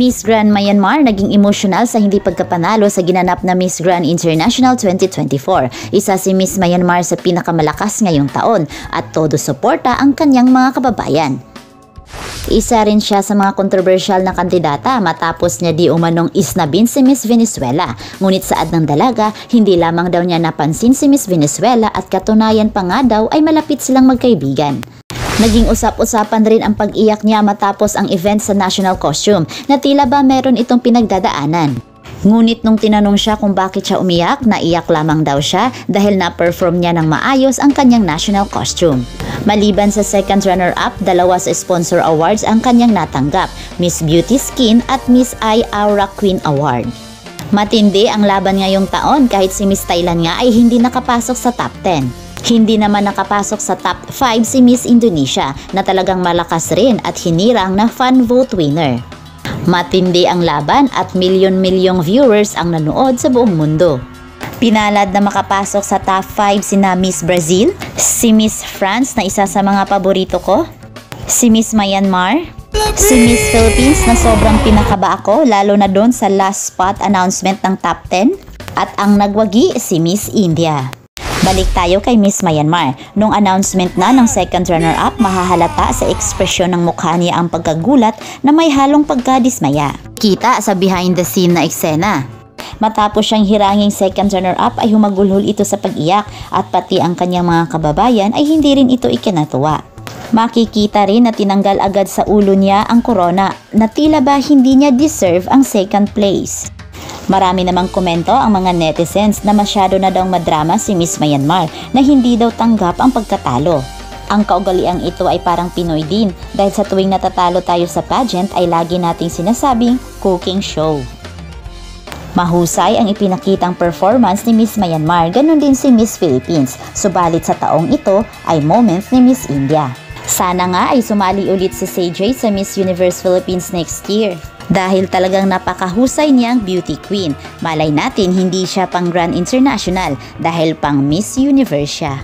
Miss Grand Myanmar naging emosyonal sa hindi pagkapanalo sa ginanap na Miss Grand International 2024. Isa si Miss Myanmar sa pinakamalakas ngayong taon at todo suporta ang kanyang mga kababayan. Isa rin siya sa mga kontrobersyal na kandidata matapos niya di umanong isnabin si Miss Venezuela. Ngunit saad ng dalaga, hindi lamang daw niya napansin si Miss Venezuela at katunayan pa nga daw ay malapit silang magkaibigan. Naging usap-usapan rin ang pag-iyak niya matapos ang event sa national costume na tila ba meron itong pinagdadaanan. Ngunit nung tinanong siya kung bakit siya umiyak, naiyak lamang daw siya dahil na-perform niya ng maayos ang kanyang national costume. Maliban sa second runner-up, dalawa sa sponsor awards ang kanyang natanggap, Miss Beauty Skin at Miss Eye Aura Queen Award. Matindi ang laban ngayong taon kahit si Miss Thailand nga ay hindi nakapasok sa top 10. Hindi naman nakapasok sa top 5 si Miss Indonesia na talagang malakas rin at hinirang na fan vote winner. Matindi ang laban at milyon-milyong viewers ang nanood sa buong mundo. Pinalad na makapasok sa top 5 sina Miss Brazil, si Miss France na isa sa mga paborito ko, si Miss Myanmar, si Miss Philippines na sobrang pinakaba ako lalo na doon sa last spot announcement ng top 10, at ang nagwagi si Miss India. Balik tayo kay Miss Myanmar. Nung announcement na ng second runner-up, mahahalata sa ekspresyon ng mukha niya ang pagkagulat na may halong pagkadismaya. Kita sa behind the scene na eksena. Matapos siyang hiranging second runner-up ay humagulhol ito sa pag-iyak at pati ang kanyang mga kababayan ay hindi rin ito ikinatuwa. Makikita rin na tinanggal agad sa ulo niya ang corona na tila ba hindi niya deserve ang second place. Marami namang komento ang mga netizens na masyado na daw madrama si Miss Myanmar na hindi daw tanggap ang pagkatalo. Ang kaugaliang ito ay parang Pinoy din dahil sa tuwing natatalo tayo sa pageant ay lagi nating sinasabing cooking show. Mahusay ang ipinakitang performance ni Miss Myanmar, ganun din si Miss Philippines, subalit sa taong ito ay moment ni Miss India. Sana nga ay sumali ulit si CJ sa Miss Universe Philippines next year. Dahil talagang napakahusay niyang beauty queen. Malay natin hindi siya pang Grand International dahil pang Miss Universe siya.